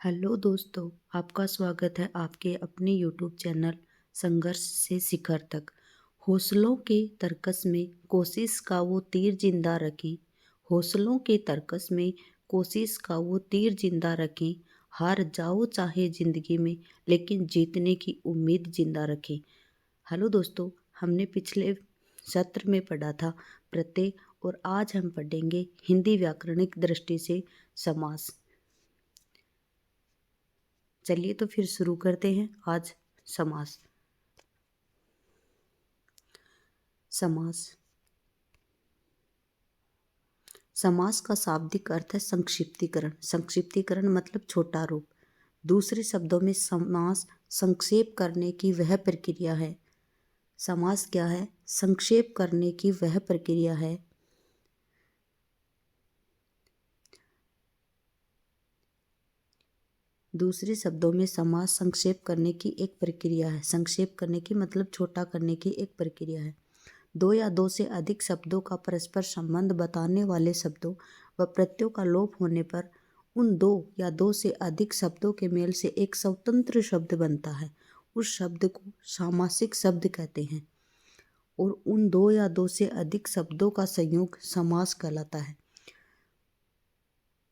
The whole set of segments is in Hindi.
हेलो दोस्तों, आपका स्वागत है आपके अपने यूट्यूब चैनल संघर्ष से शिखर तक। हौसलों के तर्कस में कोशिश का वो तीर जिंदा रखें। हौसलों के तर्कस में कोशिश का वो तीर जिंदा रखें। हार जाओ चाहे जिंदगी में, लेकिन जीतने की उम्मीद जिंदा रखें। हेलो दोस्तों, हमने पिछले सत्र में पढ़ा था प्रत्यय, और आज हम पढ़ेंगे हिंदी व्याकरणिक दृष्टि से समास। चलिए तो फिर शुरू करते हैं आज समास। समास समास का शाब्दिक अर्थ है संक्षिप्तीकरण। संक्षिप्तीकरण मतलब छोटा रूप। दूसरे शब्दों में समास संक्षेप करने की वह प्रक्रिया है। समास क्या है? संक्षेप करने की वह प्रक्रिया है। दूसरे शब्दों में समास संक्षेप करने की एक प्रक्रिया है। संक्षेप करने की मतलब छोटा करने की एक प्रक्रिया है। दो या दो से अधिक शब्दों का परस्पर संबंध बताने वाले शब्दों व प्रत्ययों का लोप होने पर उन दो या दो से अधिक शब्दों के मेल से एक स्वतंत्र शब्द बनता है। उस शब्द को सामासिक शब्द कहते हैं। और उन दो या दो से अधिक शब्दों का संयोग समास कहलाता है।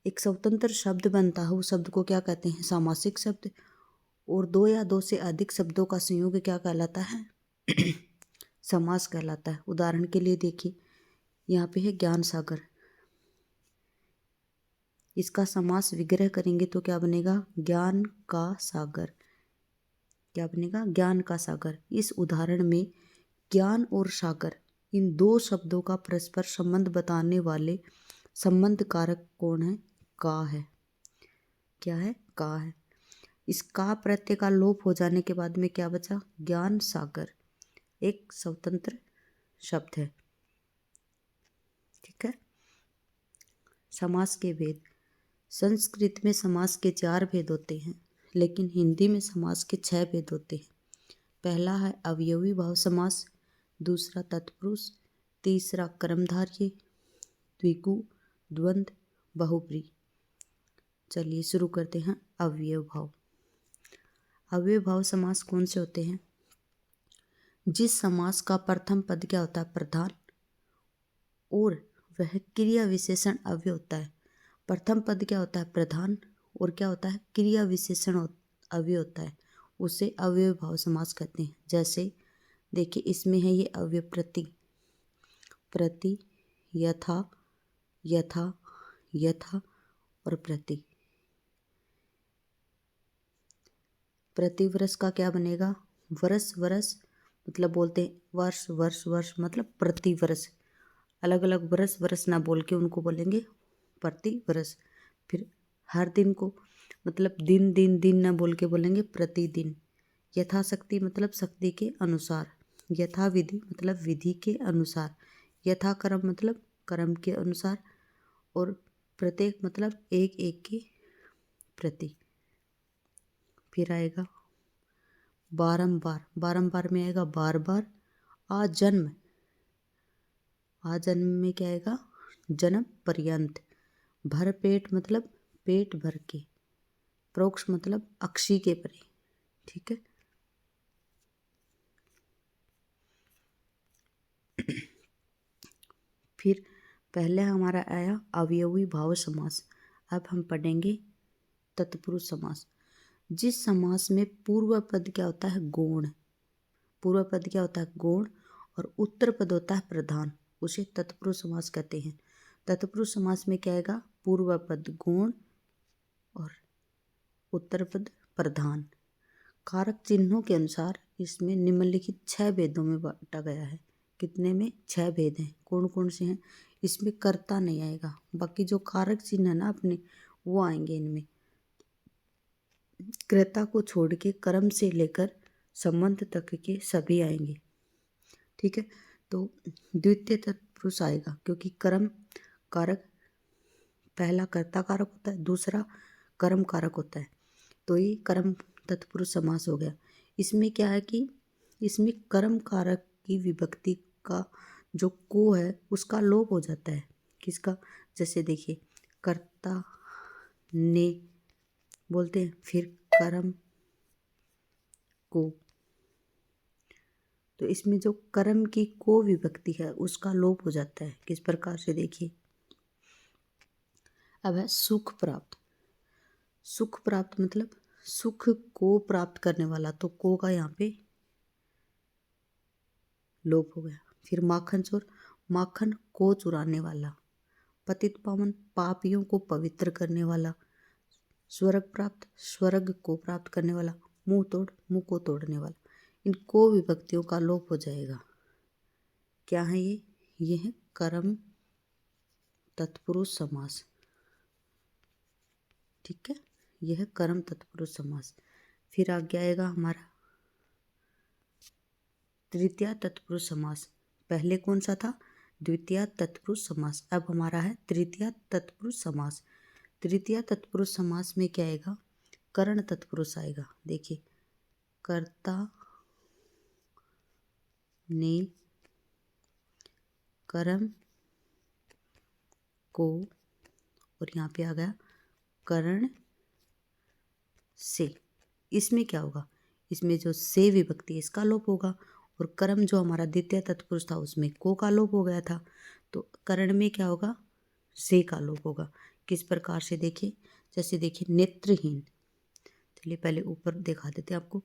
एक स्वतंत्र शब्द बनता है, उस शब्द को क्या कहते हैं? सामासिक शब्द। और दो या दो से अधिक शब्दों का संयोग क्या कहलाता है? समास कहलाता है। उदाहरण के लिए देखिए, यहाँ पे है ज्ञान सागर। इसका समास विग्रह करेंगे तो क्या बनेगा? ज्ञान का सागर। क्या बनेगा? ज्ञान का सागर। इस उदाहरण में ज्ञान और सागर, इन दो शब्दों का परस्पर संबंध बताने वाले संबंध कारक कौन है? का है। क्या है? का है। इस का प्रत्यय का लोप हो जाने के बाद में क्या बचा? ज्ञान सागर एक स्वतंत्र शब्द है। ठीक है। समास के भेद। संस्कृत में समास के 4 भेद होते हैं, लेकिन हिंदी में समास के 6 भेद होते हैं। पहला है अवयवी भाव समास, दूसरा तत्पुरुष, तीसरा कर्मधारय, द्विगु, द्वंद्व, बहुब्रीहि। चलिए शुरू करते हैं। अवयव भाव। अवयव भाव समास कौन से होते हैं? जिस समास का प्रथम पद क्या होता है? प्रधान, और वह क्रिया विशेषण अव्यय होता है। प्रथम पद क्या होता है? प्रधान, और क्या होता है? क्रिया विशेषण अव्यय होता है। उसे अव्यय भाव समास कहते हैं। जैसे देखिए, इसमें है ये अव्यय प्रति, प्रति, यथा, यथा, यथा और प्रति। प्रतिवर्ष का क्या बनेगा? वर्ष, वर्ष मतलब बोलते हैं वर्ष, वर्ष, वर्ष मतलब प्रतिवर्ष। अलग अलग वर्ष वर्ष ना बोल के उनको बोलेंगे प्रति वर्ष। फिर हर दिन को मतलब दिन, दिन, दिन ना बोल के बोलेंगे प्रतिदिन। यथाशक्ति मतलब शक्ति के अनुसार। यथा विधि मतलब विधि के अनुसार। यथा कर्म मतलब कर्म के अनुसार। और प्रत्येक मतलब एक एक के प्रति। फिर आएगा बारंबार। बारंबार में आएगा बार बार। आजन्म, आजन्म में क्या आएगा? जन्म पर्यंत। भर पेट मतलब पेट भर के। प्रोक्ष मतलब अक्षी के परे। ठीक है। फिर पहले हमारा आया अवयवी भाव समास। अब हम पढ़ेंगे तत्पुरुष समास। जिस समास में पूर्व पद क्या होता है? गौण। पूर्व पद क्या होता है? गौण, और उत्तर पद होता है प्रधान, उसे तत्पुरुष समास कहते हैं। तत्पुरुष समास में क्या आएगा? पूर्व पद गौण और उत्तर पद प्रधान। कारक चिन्हों के अनुसार इसमें निम्नलिखित 6 भेदों में बांटा गया है। कितने में? 6 भेद हैं। कौन कौन से हैं? इसमें कर्ता नहीं आएगा, बाकी जो कारक चिन्ह है ना अपने, वो आएंगे इनमें। कर्ता को छोड़ के कर्म से लेकर संबंध तक के सभी आएंगे। ठीक है। तो द्वितीय तत्पुरुष आएगा, क्योंकि कर्म कारक, पहला कर्ता कारक होता है, दूसरा कर्म कारक होता है। तो ये कर्म तत्पुरुष समास हो गया। इसमें क्या है कि इसमें कर्म कारक की विभक्ति का जो को है उसका लोप हो जाता है। किसका? जैसे देखिए, कर्ता ने बोलते हैं। फिर कर्म को, तो इसमें जो कर्म की को विभक्ति है उसका लोप हो जाता है। किस प्रकार से देखिए, अब है सुख प्राप्त। सुख प्राप्त मतलब सुख को प्राप्त करने वाला, तो को का यहाँ पे लोप हो गया। फिर माखन चोर, माखन को चुराने वाला। पतित पावन, पापियों को पवित्र करने वाला। स्वर्ग प्राप्त, स्वर्ग को प्राप्त करने वाला। मुंह तोड़, मुंह को तोड़ने वाला। इन को विभक्तियों का लोप हो जाएगा। क्या है ये है कर्म तत्पुरुष समास। ठीक है, यह है कर्म तत्पुरुष समास। फिर आगे आएगा हमारा तृतीया तत्पुरुष समास। पहले कौन सा था, द्वितीय तत्पुरुष समास। अब हमारा है तृतीय तत्पुरुष समास। तृतीय तत्पुरुष समास में क्या आएगा, करण तत्पुरुष आएगा। देखिए, कर्ता ने कर्म को, और यहाँ पे आ गया करण से। इसमें क्या होगा, इसमें जो से विभक्ति है इसका लोप होगा, और कर्म जो हमारा द्वितीय तत्पुरुष था उसमें को का लोप हो गया था, तो करण में क्या होगा, से का लोप होगा। किस प्रकार से देखिए, जैसे देखिए नेत्रहीन। चलिए पहले ऊपर दिखा देते हैं आपको।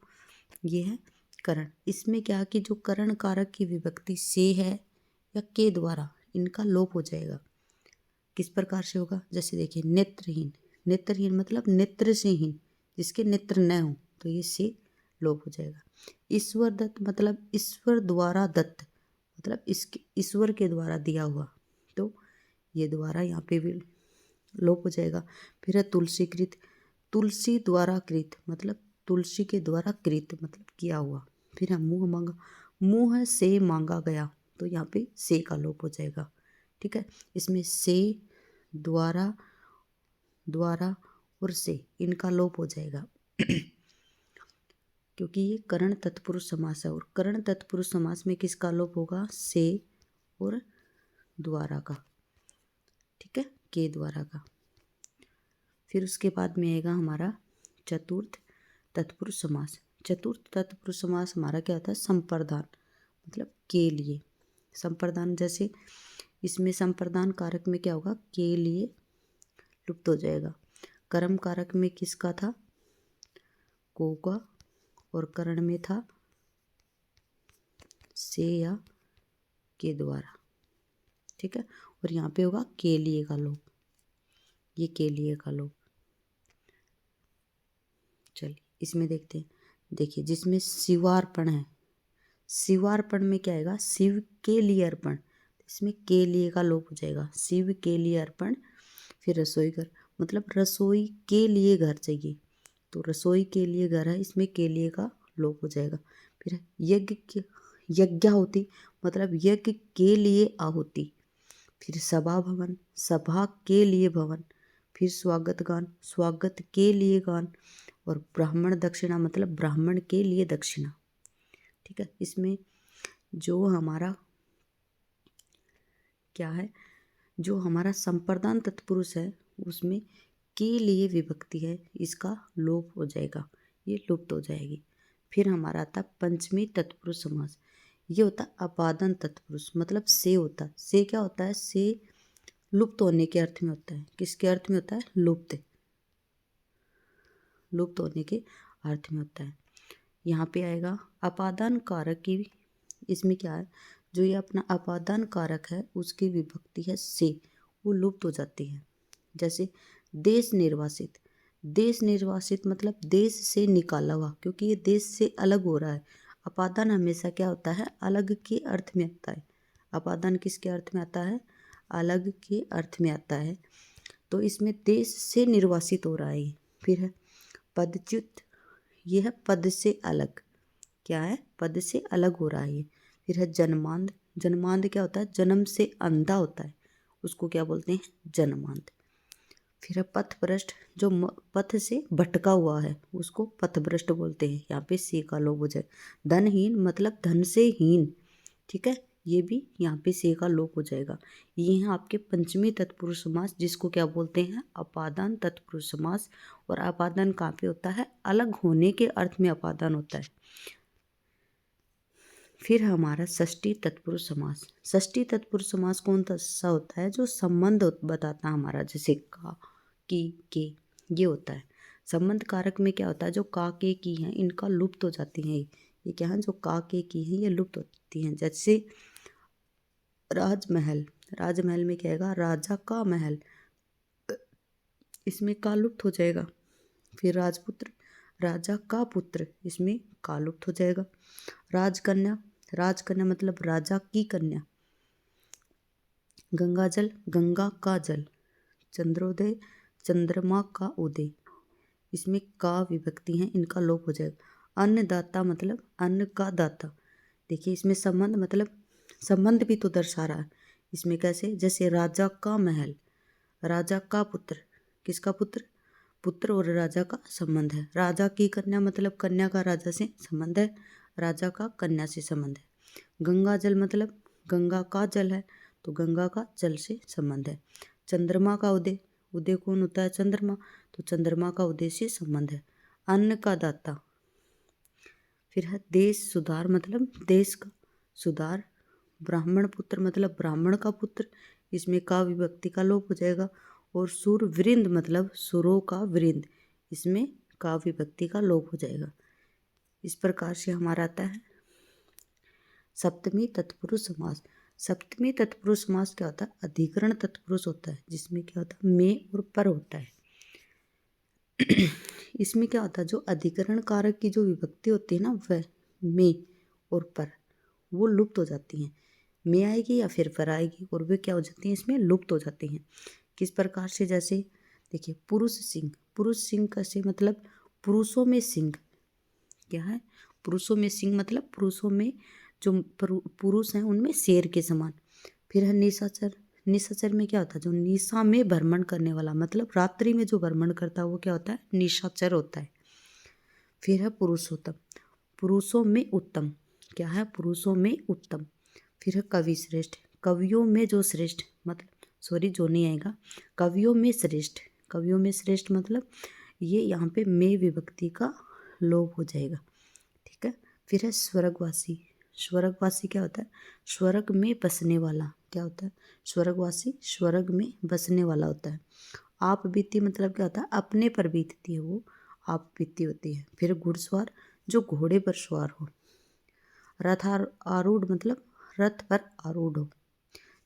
ये है करण। इसमें क्या कि जो करण कारक की विभक्ति से है या के द्वारा, इनका लोप हो जाएगा। किस प्रकार से होगा, जैसे देखिए नेत्रहीन। नेत्रहीन मतलब नेत्र से हीन, जिसके नेत्र न हो, तो ये से लोप हो जाएगा। ईश्वर दत्त मतलब ईश्वर द्वारा दत्त, मतलब इसके ईश्वर के द्वारा दिया हुआ, तो ये द्वारा यहाँ पे भी लोप हो जाएगा। फिर है तुलसीकृत। तुलसी द्वारा कृत मतलब तुलसी के द्वारा कृत मतलब किया हुआ। फिर है मुँह मांगा। मुँह से मांगा गया, तो यहाँ पे से का लोप हो जाएगा। ठीक है, इसमें से, द्वारा, द्वारा और से, इनका लोप हो जाएगा क्योंकि ये करण तत्पुरुष समास है, और करण तत्पुरुष समास में किसका लोप होगा, से और द्वारा का। ठीक है, के द्वारा का। फिर उसके बाद में आएगा हमारा चतुर्थ तत्पुरुष समास। चतुर्थ तत्पुरुष समास हमारा क्या होता है, संप्रदान मतलब के लिए। संप्रदान, जैसे इसमें संप्रदान कारक में क्या होगा, के लिए लुप्त हो जाएगा। कर्म कारक में किसका था, को का, और करण में था से या के द्वारा। ठीक है, और यहाँ पे होगा के लिए का लोप, ये के लिए का लोप। चलिए इसमें देखते हैं। देखिए, जिसमें शिवार्पण है, शिवार्पण में क्या आएगा, शिव के लिए अर्पण, इसमें के लिए का लोप हो जाएगा। शिव के लिए अर्पण। फिर रसोई घर मतलब रसोई के लिए घर चाहिए, तो रसोई के लिए घर है, इसमें के लिए का लोप हो जाएगा। फिर यज्ञाहुति मतलब यज्ञ के लिए आहुति। फिर सभा भवन, सभा के लिए भवन। फिर स्वागत गान, स्वागत के लिए गान। और ब्राह्मण दक्षिणा मतलब ब्राह्मण के लिए दक्षिणा। ठीक है, इसमें जो हमारा क्या है, जो हमारा संप्रदान तत्पुरुष है उसमें के लिए विभक्ति है, इसका लोप हो जाएगा, ये लुप्त हो जाएगी। फिर हमारा आता पंचमी तत्पुरुष समास। ये होता अपादन तत्पुरुष मतलब से होता है। से क्या होता है, से लुप्त होने के अर्थ में होता है। किसके अर्थ में होता है, लुप्त, लुप्त होने के अर्थ में होता है। यहाँ पे आएगा अपादान कारक की, इसमें क्या है, जो ये अपना अपादान कारक है उसकी विभक्ति है से, वो लुप्त हो जाती है। जैसे देश निर्वासित। देश निर्वासित मतलब देश से निकाला हुआ, क्योंकि ये देश से अलग हो रहा है। अपादान हमेशा क्या होता है, अलग के अर्थ में आता है। अपादान किसके अर्थ में आता है, अलग के अर्थ में आता है, तो इसमें देश से निर्वासित हो रहा है। फिर है पदच्युत, ये है पद से अलग, क्या है, पद से अलग हो रहा है ये। फिर है जन्मांध। जन्मांध क्या होता है, जन्म से अंधा होता है, उसको क्या बोलते हैं, जन्मांध। फिर है पथभ्रष्ट, जो पथ से भटका हुआ है उसको पथभ्रष्ट बोलते हैं, यहाँ पे सी का लोप हो जाए। धनहीन मतलब धन से हीन, ठीक है, ये भी यहाँ पे से का लोप हो जाएगा। ये है आपके पंचमी तत्पुरुष समास, जिसको क्या बोलते हैं, अपादान तत्पुरुष समास। और अपादान कहाँ पे होता है, अलग होने के अर्थ में अपादान होता है। फिर हमारा षष्ठी तत्पुरुष समास। षष्ठी तत्पुरुष समास कौन सा होता है, जो संबंध बताता है हमारा, जैसे का, की, के, ये होता है। संबंध कारक में क्या होता है, जो का, के, की हैं इनका लुप्त हो जाती हैं। ये क्या है, जो का, के, की हैं ये लुप्त होती हैं। जैसे राजमहल, राजमहल में क्या आएगा, राजा का महल, इसमें का लुप्त हो जाएगा। फिर राजपुत्र, राजा का पुत्र, इसमें का लुप्त हो जाएगा। राजकन्या, राजकन्या मतलब राजा की कन्या। गंगा जल, गंगा का जल। चंद्रोदय, चंद्रमा का उदय, इसमें का विभक्ति है, इनका लोप हो जाएगा। अन्नदाता मतलब अन्न का दाता। देखिए इसमें संबंध मतलब संबंध भी तो दर्शा रहा है। इसमें कैसे, जैसे राजा का महल, राजा का पुत्र, किसका पुत्र, पुत्र और राजा का संबंध है। राजा की कन्या मतलब कन्या का राजा से संबंध है, राजा का कन्या से संबंध है। गंगा जल मतलब गंगा का जल है, तो गंगा का जल से संबंध है। चंद्रमा का उदय, उदय कौन होता है, चंद्रमा, तो चंद्रमा का उदय से संबंध है। अन्न का दाता। फिर है देश सुधार मतलब देश का सुधार। ब्राह्मण पुत्र मतलब ब्राह्मण का पुत्र, इसमें का विभक्ति का लोप हो जाएगा। और सुर वृंद मतलब सुरों का वृंद, इसमें का विभक्ति का लोप हो जाएगा। इस प्रकार से हमारा आता है सप्तमी तत्पुरुष समास। सप्तमी तत्पुरुष समास क्या होता है, अधिकरण तत्पुरुष होता है, जिसमें क्या होता है, में और पर होता है। इसमें क्या होता है, जो अधिकरण कारक की जो विभक्ति होती है ना, वह में और पर वो लुप्त हो जाती हैं। में आएगी या फिर पर आएगी और वे क्या हो जाती हैं, इसमें लुप्त हो जाती हैं। किस प्रकार से, जैसे देखिए पुरुष सिंह, पुरुष सिंह कैसे मतलब पुरुषों में सिंह, क्या है, पुरुषों में सिंह मतलब पुरुषों में जो पुरुष हैं उनमें शेर के समान। फिर है निशाचर, निशाचर में क्या होता है, जो निशा में भ्रमण करने वाला मतलब रात्रि में जो भ्रमण करता है वो क्या होता है, निशाचर होता है। फिर है पुरुषोत्तम, पुरुषों में उत्तम, क्या है, पुरुषों में उत्तम। फिर है कवि श्रेष्ठ, कवियों में जो श्रेष्ठ मतलब सॉरी जो नहीं आएगा, कवियों में श्रेष्ठ, कवियों में श्रेष्ठ मतलब ये यहाँ पे में विभक्ति का लोप हो जाएगा, ठीक है। फिर है स्वर्गवासी, स्वर्गवासी क्या होता है, स्वर्ग में बसने वाला, क्या होता है, स्वर्गवासी स्वर्ग में बसने वाला होता है। आप बीती मतलब क्या होता है, अपने पर बीतती है वो आप बीती होती है। फिर घुड़सवार, जो घोड़े पर सवार हो। रथ आरूढ़ मतलब रथ पर आरूढ़ हो।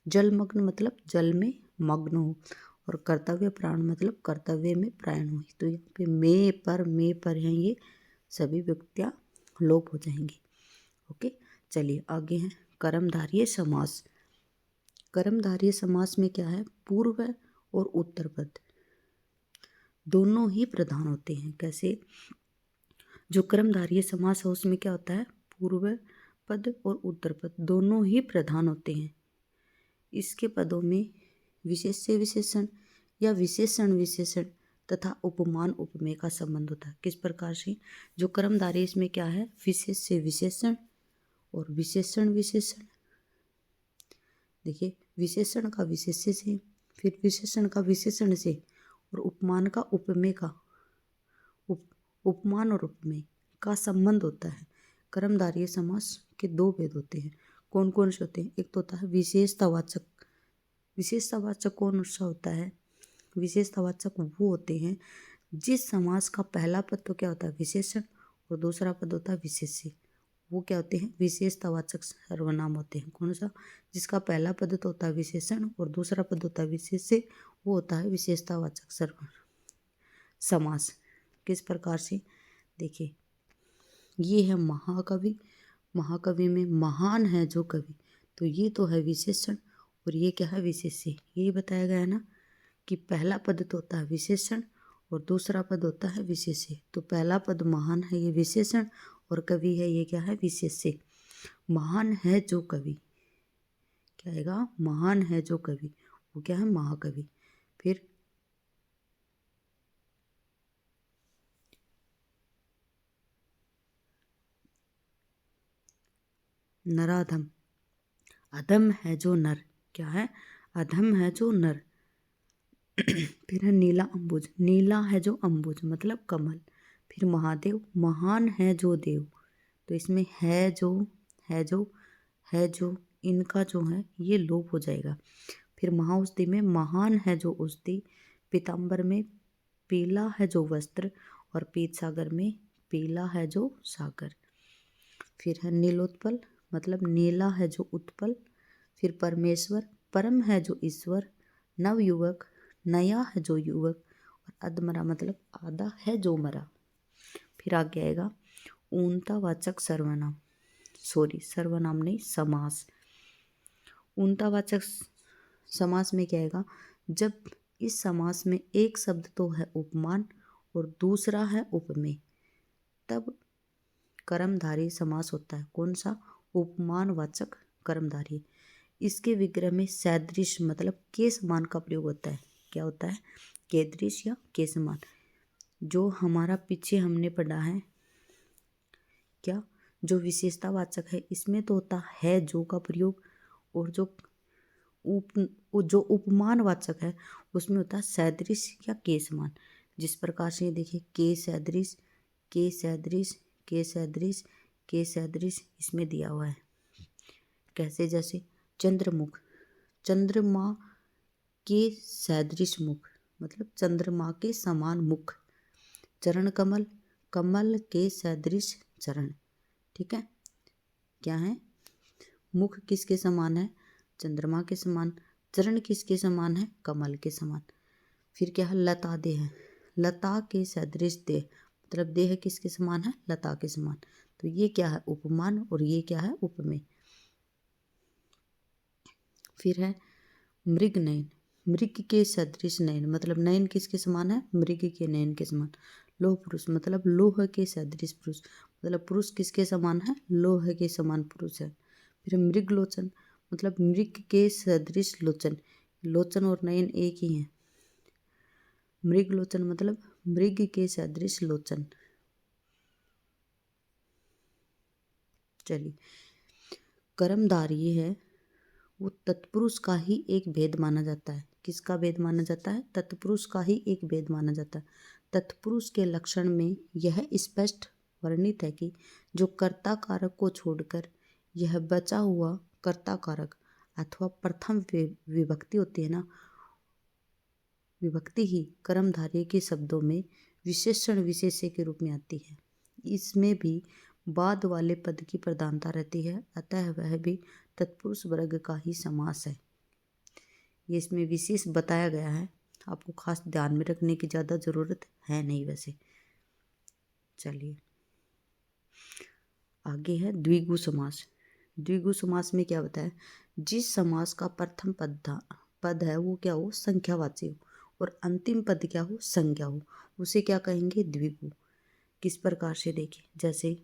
जलमग्न मतलब जल में मग्न हो। और कर्तव्य प्राण मतलब कर्तव्य में प्राण हो। तो यहाँ पे में पर हैं, ये सभी व्यक्तियाँ लोप हो जाएंगी। ओके, चलिए आगे हैं कर्मधारय समास। कर्मधारय समास में क्या है, पूर्व और उत्तर पद दोनों ही प्रधान होते हैं। कैसे, जो कर्मधारय समास है उसमें क्या होता है, पूर्व पद और उत्तर पद दोनों ही प्रधान होते हैं। इसके पदों में विशेष्य विशेषण या विशेषण विशेषण तथा उपमान उपमेय का संबंध होता है। किस प्रकार से, जो कर्मधारय इसमें क्या है, विशेष्य विशेषण और विशेषण विशेषण। देखिए विशेषण का विशेष्य से, फिर विशेषण का विशेषण से, और उपमान का उपमेय का उपमान और उपमेय का संबंध होता है। कर्मधारय समास के दो भेद होते हैं। कौन कौन से होते हैं, एक तो होता है विशेषतावाचक। विशेषतावाचक कौन सा होता है, विशेषतावाचक वो होते हैं जिस समास का पहला पद तो क्या होता है विशेषण और दूसरा पद होता है विशेष्य। वो क्या होते हैं, विशेषतावाचक सर्वनाम होते हैं। कौन सा, जिसका पहला पद तो होता है विशेषण और दूसरा पद होता है विशेष्य, वो होता है विशेषतावाचक सर्वनाम समास। किस प्रकार से, देखिए ये है महाकवि, महाकवि में महान है जो कवि, तो ये तो है विशेषण और ये क्या है विशेष्य। यही बताया गया है ना कि पहला पद तो होता है विशेषण और दूसरा पद होता है विशेष्य। तो पहला पद महान है ये विशेषण और कवि है ये क्या है विशेष्य। महान है जो कवि, क्या आएगा, महान है जो कवि, वो क्या है महाकवि। फिर नराधम, अधम है जो नर, क्या है, अधम है जो नर। फिर है नीला अंबुज, नीला है जो अंबुज मतलब कमल। फिर महादेव, महान है जो देव, तो इसमें है जो इनका जो है ये लोप हो जाएगा। फिर महाउषधि में महान है जो औषधि, पीताम्बर में पीला है जो वस्त्र, और पीत सागर में पीला है जो सागर। फिर है नीलोत्पल मतलब नीला है जो उत्पल। फिर परमेश्वर, परम है जो ईश्वर। नवयुवक, नया है जो युवक। और अधमरा मतलब आधा है जो मरा। फिर आगे आएगा ऊनतावाचक सर्वनाम, सर्वनाम नहीं समास। ऊनतावाचक समास में क्या आएगा, जब इस समास में एक शब्द तो है उपमान और दूसरा है उपमेय, तब कर्मधारय समास होता है। कौन सा, उपमानवाचक कर्मधारय। इसके विग्रह में सदृश मतलब के समान का प्रयोग होता है। क्या होता है, के दृश्य या के समान। जो हमारा पीछे हमने पढ़ा है क्या, जो विशेषतावाचक है इसमें तो होता है जो का प्रयोग, और जो उपमानवाचक है उसमें होता है सदृश या के समान। जिस प्रकार से देखिए के सदृश, के सदृश, के सदृश, के सदृश इसमें दिया हुआ है। कैसे, जैसे चंद्रमुख, चंद्रमा के सदृश मुख मतलब चंद्रमा के समान मुख। चरण कमल, कमल के सदृश चरण। ठीक है, क्या है, मुख किसके समान है, चंद्रमा के समान। चरण किसके समान है, कमल के समान। फिर क्या है, लता देह, लता के सदृश देह मतलब देह किसके समान है, लता के समान। तो ये क्या है, उपमान, और ये क्या है, उपमेय। फिर है मृग नयन, मृग के सदृश नयन मतलब नयन किसके समान है, मृग के नयन के समान। लोह पुरुष मतलब लोह के सदृश पुरुष मतलब पुरुष किसके समान है, लोह के समान पुरुष है। फिर मृग लोचन मतलब मृग के सदृश लोचन, लोचन और नयन एक ही है। मृग लोचन मतलब मृग के सदृश लोचन। चलिए, कर्मधारय है वो तत्पुरुष का ही एक भेद माना जाता है। किसका भेद माना जाता है, तत्पुरुष का ही एक भेद माना जाता है। तत्पुरुष के लक्षण में यह स्पष्ट वर्णित है कि जो कर्ता कारक को छोड़कर यह बचा हुआ कर्ता कारक अथवा प्रथम विभक्ति होती है ना, विभक्ति ही कर्मधारय के शब्दों में विशेषण विशेष्य के रूप में आती है। इसमें भी बाद वाले पद की प्रधानता रहती है, अतः वह भी तत्पुरुष वर्ग का ही समास है। ये इसमें विशेष बताया गया है, आपको खास ध्यान में रखने की ज़्यादा ज़रूरत है नहीं वैसे। चलिए आगे है द्विगु समास। द्विगु समास में क्या होता है, जिस समास का प्रथम पद है वो क्या हो, संख्यावाची हो, और अंतिम पद क्या हो, संज्ञा हो, उसे क्या कहेंगे, द्विगु। किस प्रकार से देखिए, जैसे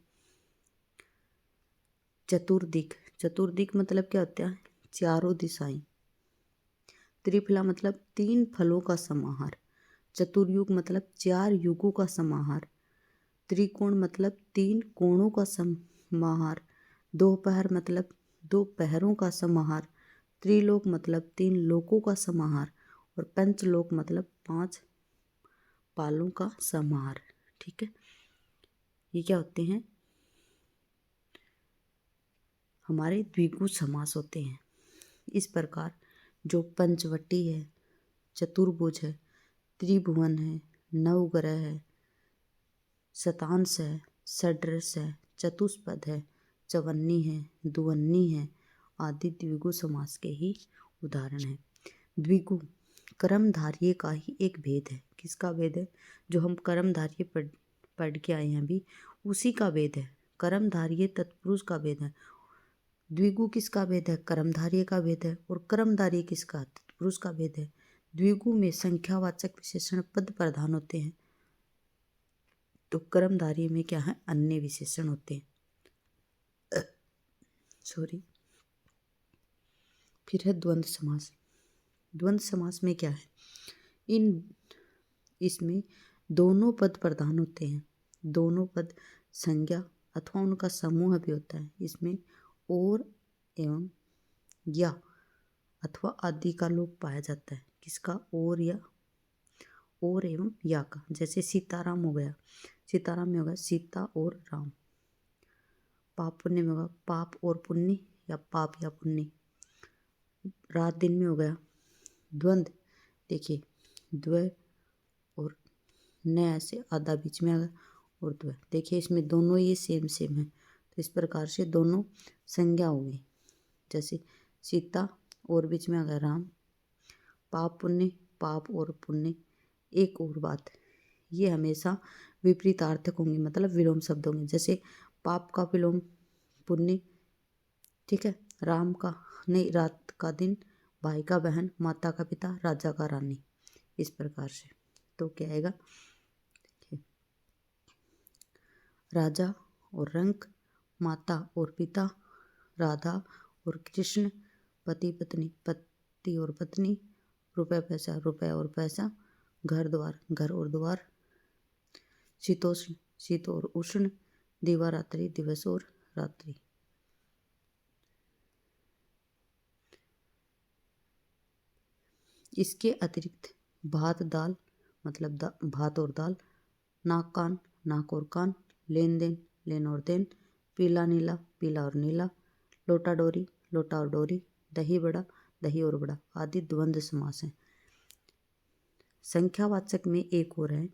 चतुर्दिक, चतुर्दिक मतलब क्या होता है, चारों दिशाएं। त्रिफला मतलब तीन फलों का समाहार। चतुर्युग मतलब चार युगों का समाहार। त्रिकोण मतलब तीन कोणों का समाहार। दोपहर मतलब दो पहरों का समाहार। त्रिलोक मतलब तीन लोकों का समाहार। और पंचलोक मतलब पांच पालों का समाहार। ठीक है, ये क्या होते हैं, हमारे द्विगु समास होते हैं। इस प्रकार जो पंचवटी है, चतुर्भुज है, त्रिभुवन है, नवग्रह है, शतांश है, षड्रस है, चतुष्पद है, चवन्नी है, दुवन्नी है आदि द्विगु समास के ही उदाहरण है। द्विगु कर्मधारय का ही एक भेद है। किसका भेद है, जो हम कर्मधारय पढ़ के आए हैं अभी, उसी का भेद है। कर्मधारय तत्पुरुष का भेद है, द्विगु किसका भेद है, कर्मधारय का भेद है। और कर्मधारय किसका, तत्पुरुष का भेद है। द्विगु में संख्यावाचक विशेषण पद प्रधान होते हैं, तो कर्मधारय में क्या है, अन्य विशेषण होते हैं। सॉरी। फिर है द्वंद्व समास। द्वंद्व समास में क्या है, इसमें दोनों पद प्रधान होते हैं। दोनों पद संज्ञा अथवा उनका समूह भी होता है। इसमें और एवं या अथवा आदि का लोप पाया जाता है। किसका? और या, और एवं या का। जैसे सीताराम हो गया, सीताराम में होगा सीता और राम। पाप पुण्य में होगा पाप और पुण्य या पाप या पुण्य। रात दिन में हो गया द्वंद्व, देखिए द्व और न ऐसे आधा बीच में आ गया और द्व। देखिए इसमें दोनों ये सेम सेम है, तो इस प्रकार से दोनों संज्ञा हो गई। जैसे सीता और बीच में आ गया राम, पाप पुण्य, पाप और पुण्य। एक और बात, ये हमेशा विपरीतार्थक होंगे, मतलब विलोम शब्द होंगे। जैसे पाप का विलोम पुण्य, ठीक है। राम का नहीं, रात का दिन, भाई का बहन, माता का पिता, राजा का रानी, इस प्रकार से। तो क्या आएगा? राजा और रंक, माता और पिता, राधा और कृष्ण, पति पत्नी, पति और पत्नी, रुपया पैसा, रुपया और पैसा, घर द्वार, घर और द्वार, शीतोष्ण, शीत और उष्ण, दिवारात्रि, दिवस और रात्रि। इसके अतिरिक्त भात दाल, मतलब भात और दाल, नाक कान, नाक और कान, लेन देन, लेन और देन, पीला नीला, पीला और नीला, लोटा डोरी, लोटा और डोरी, दही बड़ा, दही और बड़ा आदि द्वंद्व समास है। संख्यावाचक में एक और है,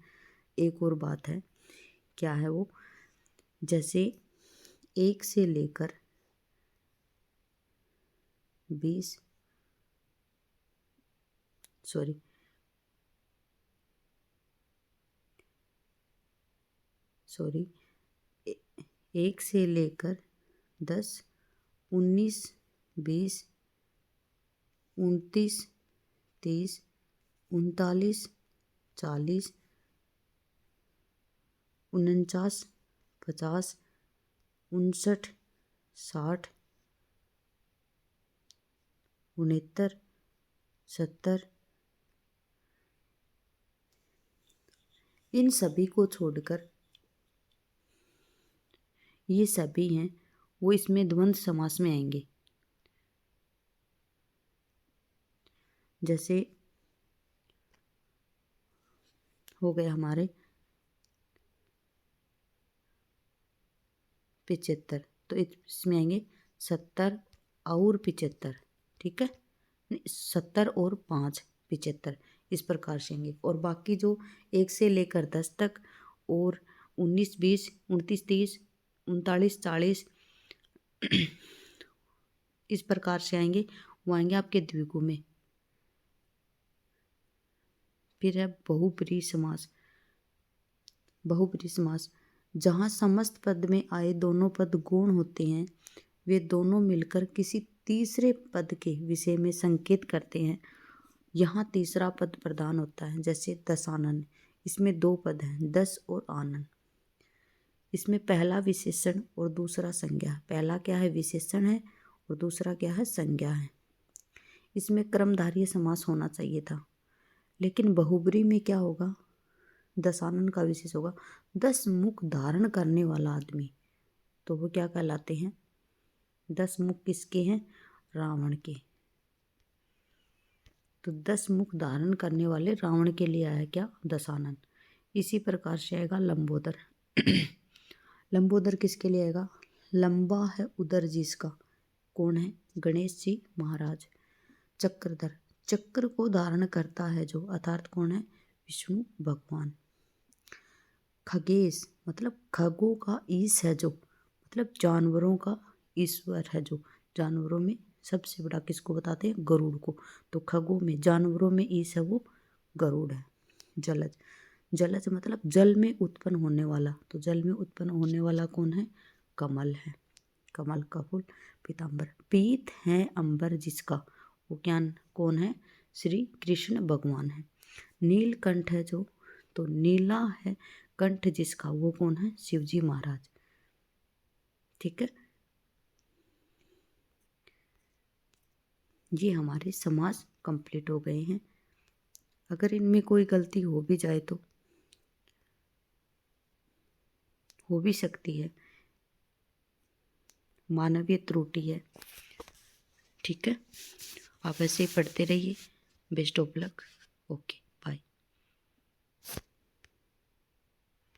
एक और बात है, क्या है वो? जैसे 1 से लेकर 20, सॉरी 1 से लेकर 10, 19, 20, 29, 30, 39, 40, 49, 50, 59, 60, 69, 70, इन सभी को छोड़कर ये सभी हैं वो इसमें द्वंद्व समास में आएंगे। जैसे हो गए हमारे 75, तो इसमें आएंगे 70 और 75, ठीक है। 70 और 5 75, इस प्रकार से आएंगे। और बाकी जो 1 से लेकर 10 तक और 19, 20, 29, 30, 39, 40 इस प्रकार से आएंगे, वो आएंगे आपके द्विगु में। फिर है बहुब्रीहि समास। बहुब्रीहि समास, जहाँ समस्त पद में आए दोनों पद गौण होते हैं, वे दोनों मिलकर किसी तीसरे पद के विषय में संकेत करते हैं। यहाँ तीसरा पद प्रधान होता है। जैसे दशानन, इसमें 2 पद हैं, दस और आनन। इसमें पहला विशेषण और दूसरा संज्ञा। पहला क्या है? विशेषण है, और दूसरा क्या है? संज्ञा है। इसमें क्रमधारय समास होना चाहिए था, लेकिन बहुब्रीहि में क्या होगा? दशानन का विशेष होगा 10 मुख धारण करने वाला आदमी, तो वो क्या कहलाते हैं? 10 मुख किसके हैं? रावण के। तो 10 मुख धारण करने वाले रावण के लिए आया क्या? दशानन। इसी प्रकार से आएगा लंबोदर। लंबोदर किसके लिए आएगा? लंबा है उदर जिसका, कौन है? गणेश जी महाराज। चक्रधर, चक्र को धारण करता है जो, अर्थात कौन है? विष्णु भगवान। खगेश, मतलब खगों का ईश है जो, मतलब जानवरों का ईश्वर है जो। जानवरों में सबसे बड़ा किसको बताते हैं? गरुड़ को। तो खगों में, जानवरों में ईश है वो गरुड़ है। जलज, जलज मतलब जल में उत्पन्न होने वाला, तो जल में उत्पन्न होने वाला कौन है? कमल है। कमल का फूल पीताम्बर। पीत है अंबर जिसका, वो क्या कौन है? श्री कृष्ण भगवान है। नीलकंठ है जो, तो नीला है कंठ जिसका, वो कौन है? शिवजी महाराज, ठीक है। ये हमारे समास कंप्लीट हो गए हैं। अगर इनमें कोई गलती हो भी जाए तो हो भी सकती है, मानवीय त्रुटि है। ठीक है, आप ऐसे ही पढ़ते रहिए। Best of luck. ओके।